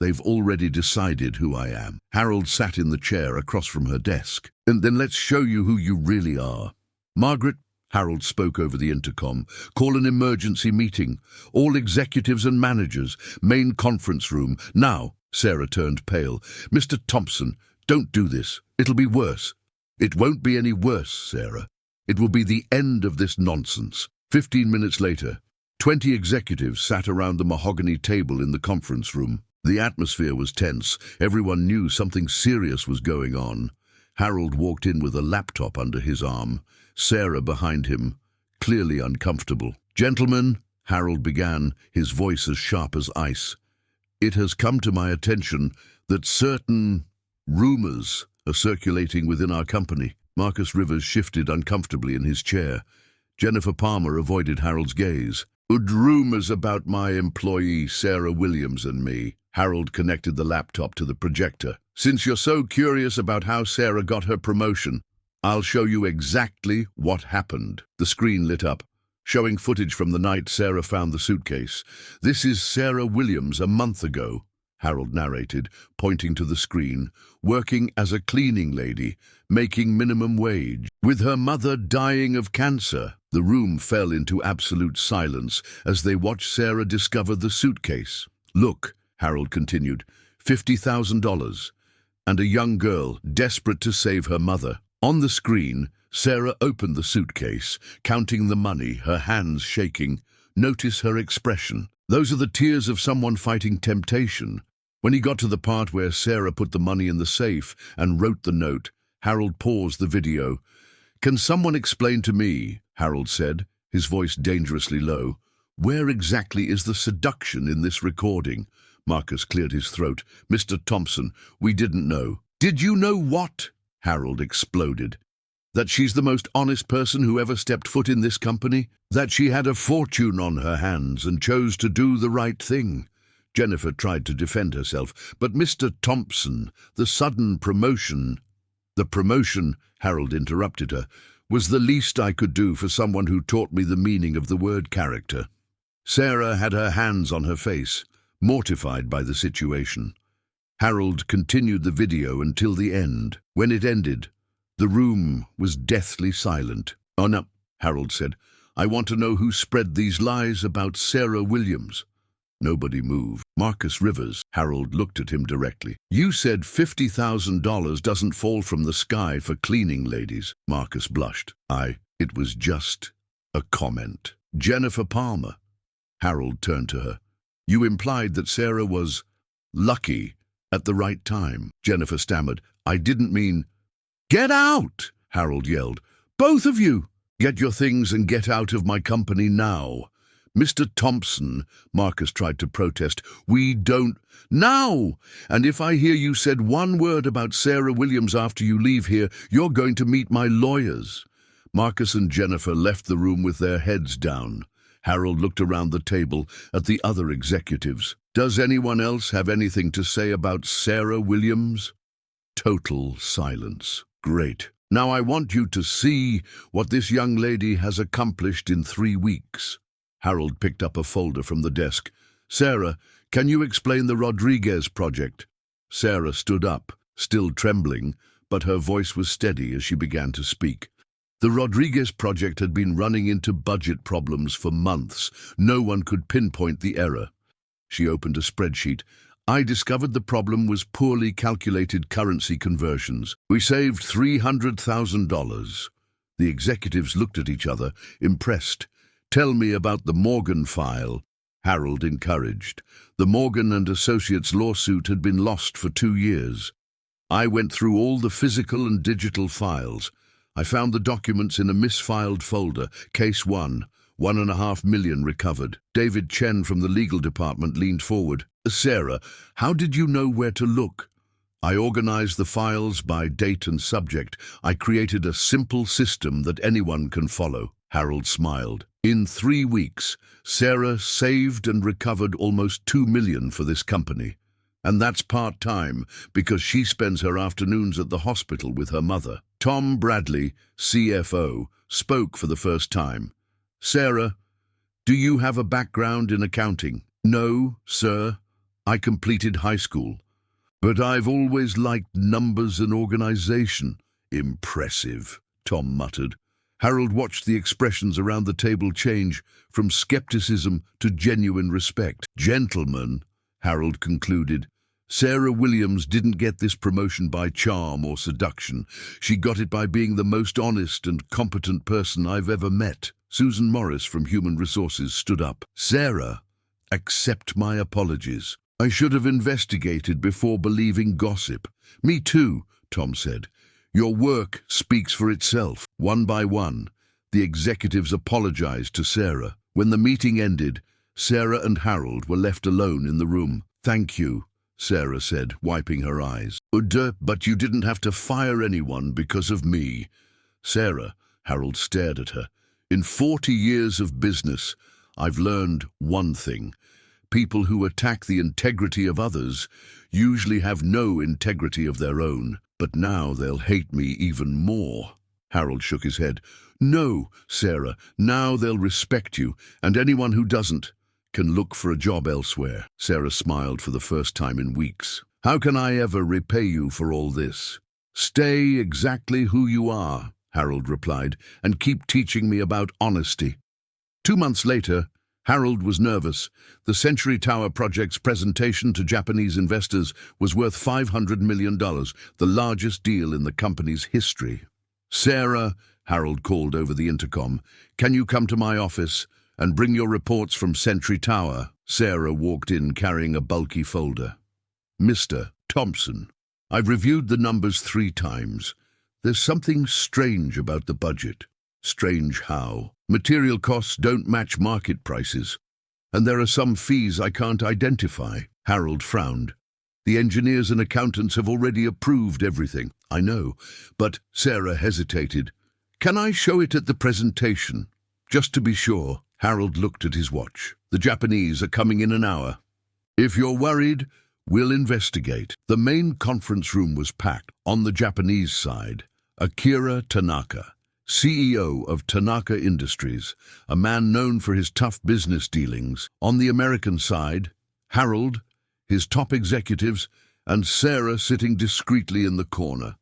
They've already decided who I am. Harold sat in the chair across from her desk. And then let's show you who you really are. Margaret, Harold spoke over the intercom, call an emergency meeting. All executives and managers, main conference room. Now, Sarah turned pale. Mr. Thompson, don't do this. It'll be worse. It won't be any worse, Sarah. It will be the end of this nonsense. 15 minutes later, 20 executives sat around the mahogany table in the conference room. The atmosphere was tense. Everyone knew something serious was going on. Harold walked in with a laptop under his arm, Sarah behind him, clearly uncomfortable. Gentlemen, Harold began, his voice as sharp as ice. It has come to my attention that certain rumors are circulating within our company. Marcus Rivers shifted uncomfortably in his chair. Jennifer Palmer avoided Harold's gaze. Good rumors about my employee Sarah Williams and me. Harold connected the laptop to the projector. Since you're so curious about how Sarah got her promotion, I'll show you exactly what happened. The screen lit up, showing footage from the night Sarah found the suitcase. This is Sarah Williams a month ago, Harold narrated, pointing to the screen, working as a cleaning lady, making minimum wage. With her mother dying of cancer, the room fell into absolute silence as they watched Sarah discover the suitcase. Look, Harold continued, $50,000, and a young girl desperate to save her mother. On the screen, Sarah opened the suitcase, counting the money, her hands shaking. Notice her expression. Those are the tears of someone fighting temptation. When he got to the part where Sarah put the money in the safe and wrote the note, Harold paused the video. Can someone explain to me, Harold said, his voice dangerously low, where exactly is the seduction in this recording? Marcus cleared his throat. Mr. Thompson, we didn't know. Did you know what? Harold exploded. That she's the most honest person who ever stepped foot in this company? That she had a fortune on her hands and chose to do the right thing? Jennifer tried to defend herself. But Mr. Thompson, the sudden promotion... The promotion, Harold interrupted her, was the least I could do for someone who taught me the meaning of the word character. Sarah had her hands on her face, mortified by the situation. Harold continued the video until the end. When it ended, the room was deathly silent. Oh no, Harold said. I want to know who spread these lies about Sarah Williams. Nobody moved. Marcus Rivers, Harold looked at him directly. You said $50,000 doesn't fall from the sky for cleaning ladies. Marcus blushed. It was just a comment. Jennifer Palmer. Harold turned to her. You implied that Sarah was lucky at the right time. Jennifer stammered. I didn't mean... Get out! Harold yelled. Both of you! Get your things and get out of my company now. Mr. Thompson, Marcus tried to protest. We don't... Now! And if I hear you said one word about Sarah Williams after you leave here, you're going to meet my lawyers. Marcus and Jennifer left the room with their heads down. Harold looked around the table at the other executives. Does anyone else have anything to say about Sarah Williams? Total silence. Great. Now I want you to see what this young lady has accomplished in 3 weeks. Harold picked up a folder from the desk. Sarah, can you explain the Rodriguez project? Sarah stood up, still trembling, but her voice was steady as she began to speak. The Rodriguez project had been running into budget problems for months. No one could pinpoint the error. She opened a spreadsheet. I discovered the problem was poorly calculated currency conversions. We saved $300,000. The executives looked at each other, impressed. Tell me about the Morgan file, Harold encouraged. The Morgan and Associates lawsuit had been lost for 2 years. I went through all the physical and digital files. I found the documents in a misfiled folder. Case 1, $1.5 million recovered. David Chen from the legal department leaned forward. Sarah, how did you know where to look? I organized the files by date and subject. I created a simple system that anyone can follow. Harold smiled. In 3 weeks, Sarah saved and recovered almost $2 million for this company. And that's part-time, because she spends her afternoons at the hospital with her mother. Tom Bradley, CFO, spoke for the first time. Sarah, do you have a background in accounting? No, sir. I completed high school. But I've always liked numbers and organization. Impressive, Tom muttered. Harold watched the expressions around the table change from skepticism to genuine respect. Gentlemen, Harold concluded, Sarah Williams didn't get this promotion by charm or seduction. She got it by being the most honest and competent person I've ever met. Susan Morris from Human Resources stood up. Sarah, accept my apologies. I should have investigated before believing gossip. Me too, Tom said. Your work speaks for itself. One by one, the executives apologized to Sarah. When the meeting ended, Sarah and Harold were left alone in the room. Thank you, Sarah said, wiping her eyes. But you didn't have to fire anyone because of me. Sarah, Harold stared at her. In 40 years of business, I've learned one thing. People who attack the integrity of others usually have no integrity of their own. But now they'll hate me even more. Harold shook his head. No, Sarah, now they'll respect you, and anyone who doesn't can look for a job elsewhere. Sarah smiled for the first time in weeks. How can I ever repay you for all this? Stay exactly who you are, Harold replied, and keep teaching me about honesty. 2 months later, Harold was nervous. The Century Tower project's presentation to Japanese investors was worth $500 million, the largest deal in the company's history. Sarah, Harold called over the intercom, can you come to my office and bring your reports from Century Tower? Sarah walked in carrying a bulky folder. Mr. Thompson, I've reviewed the numbers 3 times. There's something strange about the budget. Strange how? Material costs don't match market prices, and there are some fees I can't identify. Harold frowned. The engineers and accountants have already approved everything. I know, but Sarah hesitated. Can I show it at the presentation? Just to be sure. Harold looked at his watch. The Japanese are coming in an hour. If you're worried, we'll investigate. The main conference room was packed. On the Japanese side, Akira Tanaka, CEO of Tanaka Industries, a man known for his tough business dealings. On the American side, Harold, his top executives, and Sarah sitting discreetly in the corner.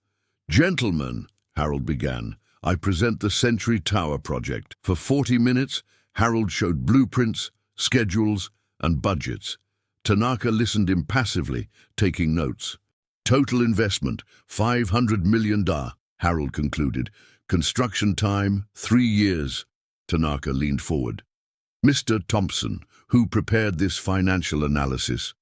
Gentlemen, Harold began, I present the Century Tower project. For 40 minutes, Harold showed blueprints, schedules, and budgets. Tanaka listened impassively, taking notes. Total investment, $500 million, Harold concluded. Construction time, 3 years. Tanaka leaned forward. Mr. Thompson, who prepared this financial analysis?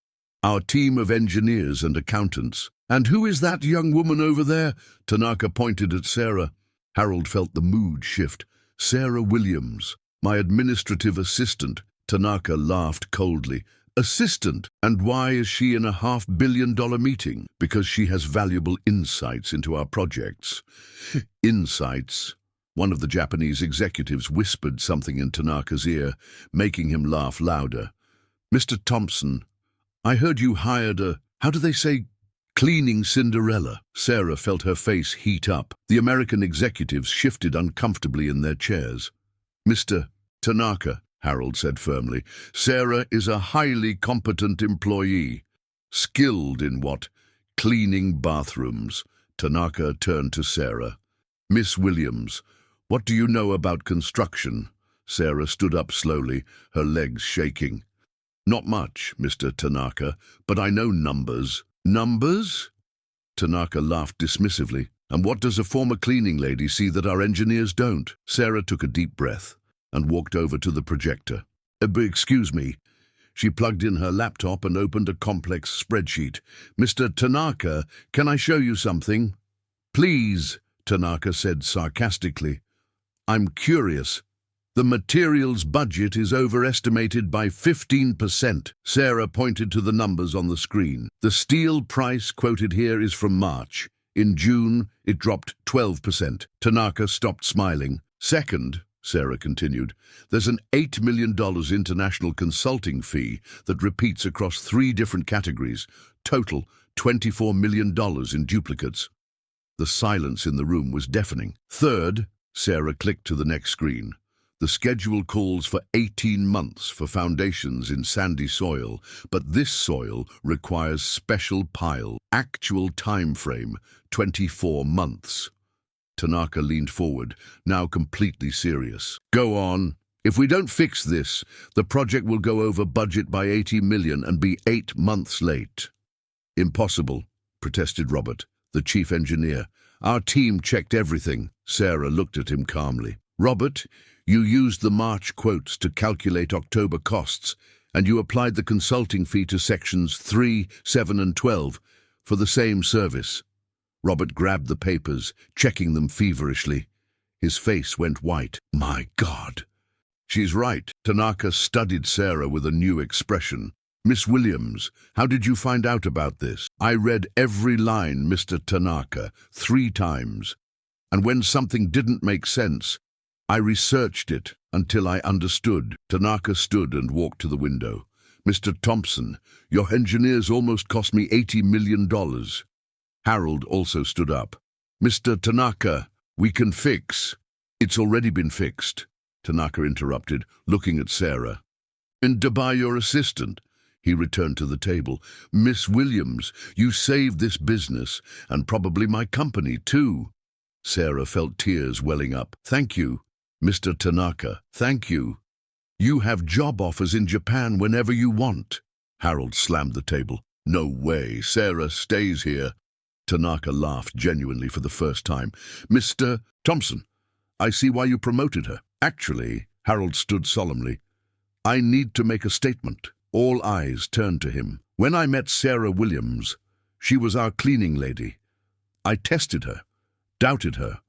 Our team of engineers and accountants. And who is that young woman over there? Tanaka pointed at Sarah. Harold felt the mood shift. Sarah Williams, my administrative assistant. Tanaka laughed coldly. Assistant? And why is she in a $500 million meeting? Because she has valuable insights into our projects. Insights? One of the Japanese executives whispered something in Tanaka's ear, making him laugh louder. Mr. Thompson, I heard you hired a, how do they say, cleaning Cinderella. Sarah felt her face heat up. The American executives shifted uncomfortably in their chairs. Mr. Tanaka, Harold said firmly, Sarah is a highly competent employee. Skilled in what? Cleaning bathrooms. Tanaka turned to Sarah. Miss Williams, What do you know about construction? Sarah stood up slowly, her legs shaking. Not much, Mr. Tanaka, but I know numbers. Numbers? Tanaka laughed dismissively. And what does a former cleaning lady see that our engineers don't? Sarah took a deep breath and walked over to the projector. Excuse me. She plugged in her laptop and opened a complex spreadsheet. Mr. Tanaka, can I show you something? Please, Tanaka said sarcastically. I'm curious. The materials budget is overestimated by 15%. Sarah pointed to the numbers on the screen. The steel price quoted here is from March. In June, it dropped 12%. Tanaka stopped smiling. Second, Sarah continued, there's an $8 million international consulting fee that repeats across 3 different categories. Total, $24 million in duplicates. The silence in the room was deafening. Third, Sarah clicked to the next screen. The schedule calls for 18 months for foundations in sandy soil, but this soil requires special pile. Actual time frame, 24 months. Tanaka leaned forward, now completely serious. Go on. If we don't fix this, the project will go over budget by 80 million and be 8 months late. Impossible, protested Robert, the chief engineer. Our team checked everything. Sarah looked at him calmly. Robert, you used the March quotes to calculate October costs, and you applied the consulting fee to sections 3, 7, and 12 for the same service. Robert grabbed the papers, checking them feverishly. His face went white. My God! She's right. Tanaka studied Sarah with a new expression. Miss Williams, how did you find out about this? I read every line, Mr. Tanaka, 3 times. And when something didn't make sense, I researched it until I understood. Tanaka stood and walked to the window. Mr. Thompson, your engineers almost cost me $80 million. Harold also stood up. Mr. Tanaka, we can fix. It's already been fixed, Tanaka interrupted, looking at Sarah. And to buy your assistant. He returned to the table. Miss Williams, you saved this business, and probably my company too. Sarah felt tears welling up. Thank you. Mr. Tanaka, thank you. You have job offers in Japan whenever you want. Harold slammed the table. No way, Sarah stays here. Tanaka laughed genuinely for the first time. Mr. Thompson, I see why you promoted her. Actually, Harold stood solemnly. I need to make a statement. All eyes turned to him. When I met Sarah Williams, she was our cleaning lady. I tested her, doubted her,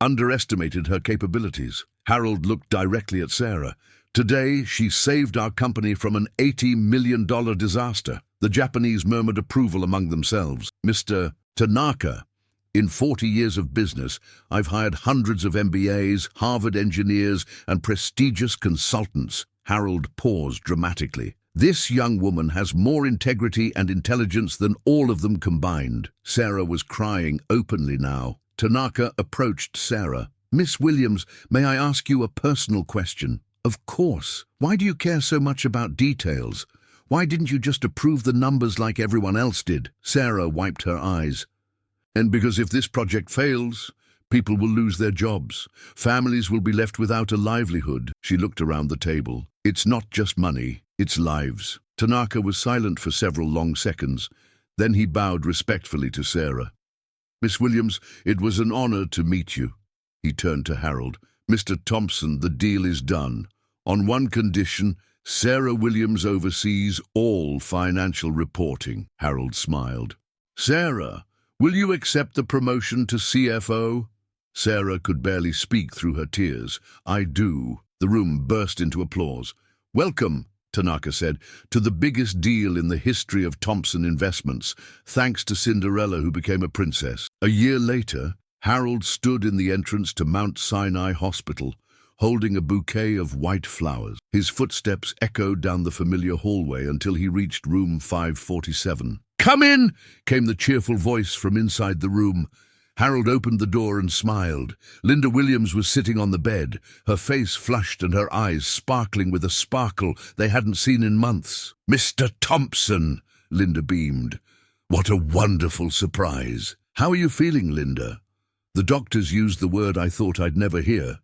underestimated her capabilities. Harold looked directly at Sarah. Today, she saved our company from an $80 million disaster. The Japanese murmured approval among themselves. Mr. Tanaka, in 40 years of business, I've hired hundreds of MBAs, Harvard engineers, and prestigious consultants. Harold paused dramatically. This young woman has more integrity and intelligence than all of them combined. Sarah was crying openly now. Tanaka approached Sarah. Miss Williams, may I ask you a personal question? Of course. Why do you care so much about details? Why didn't you just approve the numbers like everyone else did? Sarah wiped her eyes. And because if this project fails, people will lose their jobs. Families will be left without a livelihood. She looked around the table. It's not just money, it's lives. Tanaka was silent for several long seconds. Then he bowed respectfully to Sarah. Miss Williams, it was an honor to meet you. He turned to Harold. Mr. Thompson, the deal is done. On one condition, Sarah Williams oversees all financial reporting. Harold smiled. Sarah, will you accept the promotion to CFO? Sarah could barely speak through her tears. I do. The room burst into applause. Welcome, Tanaka said, to the biggest deal in the history of Thompson Investments, thanks to Cinderella who became a princess. A year later, Harold stood in the entrance to Mount Sinai Hospital, holding a bouquet of white flowers. His footsteps echoed down the familiar hallway until he reached room 547. Come in, came the cheerful voice from inside the room. Harold opened the door and smiled. Linda Williams was sitting on the bed, her face flushed and her eyes sparkling with a sparkle they hadn't seen in months. Mr. Thompson, Linda beamed. What a wonderful surprise. How are you feeling, Linda? The doctors used the word I thought I'd never hear.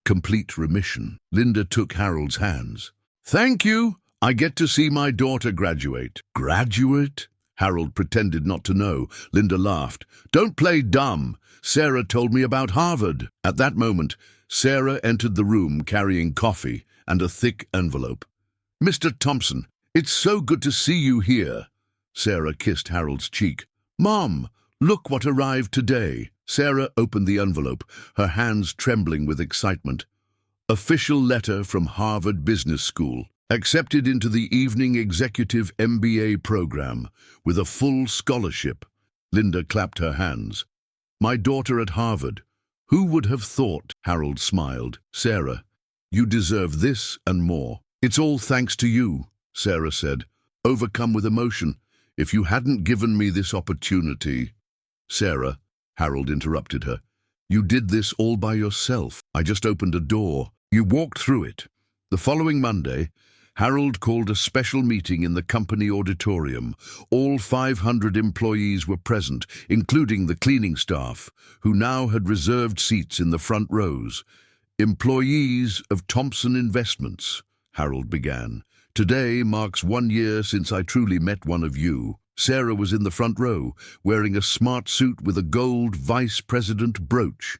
Complete remission. Linda took Harold's hands. Thank you. I get to see my daughter graduate. Graduate? Harold pretended not to know. Linda laughed. Don't play dumb. Sarah told me about Harvard. At that moment, Sarah entered the room carrying coffee and a thick envelope. Mr. Thompson, it's so good to see you here. Sarah kissed Harold's cheek. Mom, look what arrived today. Sarah opened the envelope, her hands trembling with excitement. Official letter from Harvard Business School. Accepted into the evening executive MBA program with a full scholarship. Linda clapped her hands. My daughter at Harvard. Who would have thought? Harold smiled. Sarah, you deserve this and more. It's all thanks to you, Sarah said, overcome with emotion. If you hadn't given me this opportunity... Sarah, Harold interrupted her. You did this all by yourself. I just opened a door. You walked through it. The following Monday, Harold called a special meeting in the company auditorium. All 500 employees were present, including the cleaning staff, who now had reserved seats in the front rows. Employees of Thompson Investments, Harold began. Today marks 1 year since I truly met one of you. Sarah was in the front row, wearing a smart suit with a gold vice president brooch.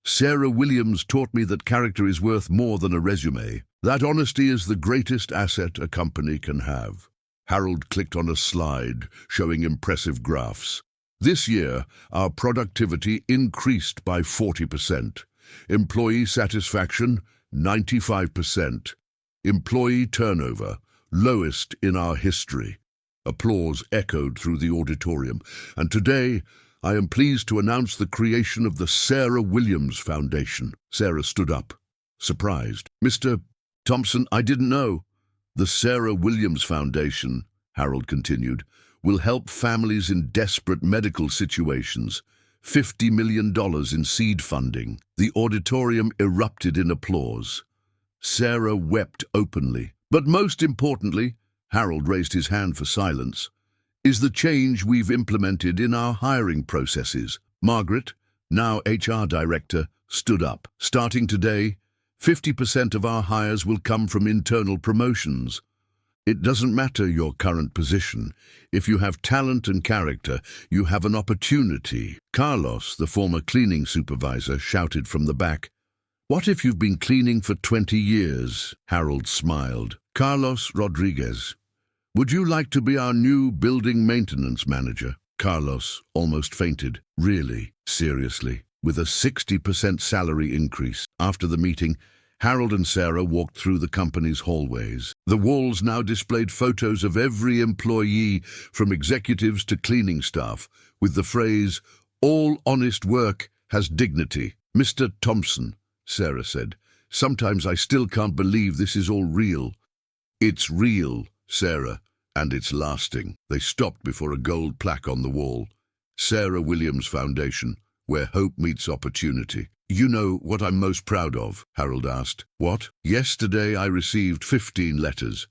Sarah Williams taught me that character is worth more than a resume. That honesty is the greatest asset a company can have. Harold clicked on a slide, showing impressive graphs. This year, our productivity increased by 40%. Employee satisfaction, 95%. Employee turnover, lowest in our history. Applause echoed through the auditorium. And today, I am pleased to announce the creation of the Sarah Williams Foundation. Sarah stood up, surprised. Mr. Thompson, I didn't know. The Sarah Williams Foundation, Harold continued, will help families in desperate medical situations. $50 million in seed funding. The auditorium erupted in applause. Sarah wept openly. But most importantly, Harold raised his hand for silence, is the change we've implemented in our hiring processes. Margaret, now HR director, stood up. Starting today, 50% of our hires will come from internal promotions. It doesn't matter your current position. If you have talent and character, you have an opportunity. Carlos, the former cleaning supervisor, shouted from the back. What if you've been cleaning for 20 years? Harold smiled. Carlos Rodriguez. Would you like to be our new building maintenance manager? Carlos almost fainted. Really? Seriously? With a 60% salary increase. After the meeting, Harold and Sarah walked through the company's hallways. The walls now displayed photos of every employee, from executives to cleaning staff, with the phrase, all honest work has dignity. Mr. Thompson, Sarah said, sometimes I still can't believe this is all real. It's real, Sarah, and it's lasting. They stopped before a gold plaque on the wall. Sarah Williams Foundation, where hope meets opportunity. You know what I'm most proud of? Harold asked. What? Yesterday I received 15 letters.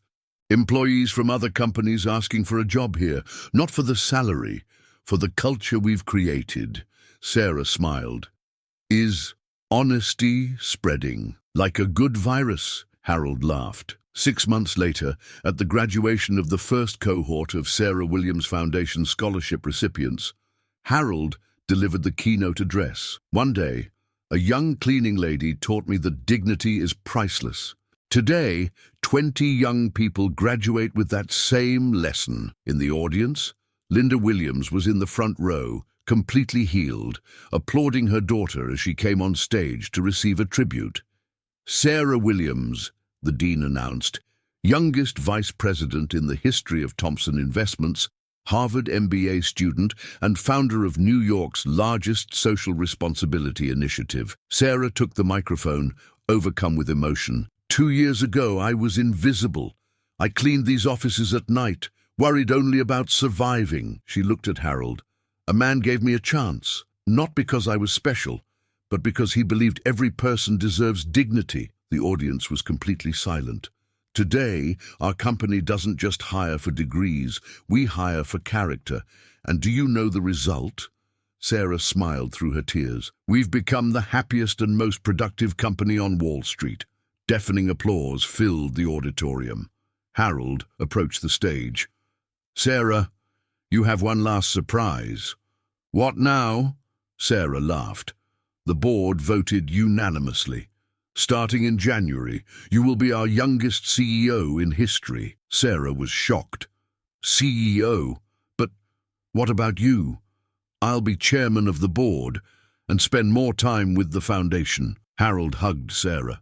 Employees from other companies asking for a job here, not for the salary, for the culture we've created. Sarah smiled. Is honesty spreading? Like a good virus, Harold laughed. 6 months later, at the graduation of the first cohort of Sarah Williams Foundation scholarship recipients, Harold delivered the keynote address. One day, a young cleaning lady taught me that dignity is priceless. Today, 20 young people graduate with that same lesson. In the audience, Linda Williams was in the front row, completely healed, applauding her daughter as she came on stage to receive a tribute. Sarah Williams, the dean announced, youngest vice president in the history of Thompson Investments, Harvard MBA student and founder of New York's largest social responsibility initiative. Sarah took the microphone, overcome with emotion. 2 years ago, I was invisible. I cleaned these offices at night, worried only about surviving. She looked at Harold. A man gave me a chance, not because I was special, but because he believed every person deserves dignity. The audience was completely silent. Today, our company doesn't just hire for degrees, we hire for character. And do you know the result? Sarah smiled through her tears. "We've become the happiest and most productive company on Wall Street." Deafening applause filled the auditorium. Harold approached the stage. "Sarah, you have one last surprise." "What now?" Sarah laughed. "The board voted unanimously. Starting in January, you will be our youngest CEO in history." Sarah was shocked. "CEO? But what about you?" "I'll be chairman of the board and spend more time with the foundation." Harold hugged Sarah.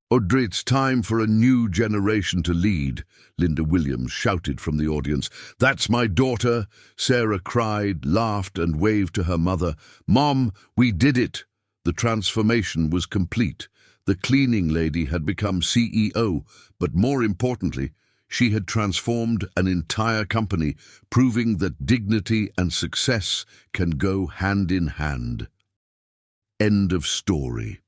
"Audrey, it's time for a new generation to lead," Linda Williams shouted from the audience. "That's my daughter," Sarah cried, laughed and waved to her mother. "Mom, we did it." The transformation was complete. The cleaning lady had become CEO, but more importantly, she had transformed an entire company, proving that dignity and success can go hand in hand. End of story.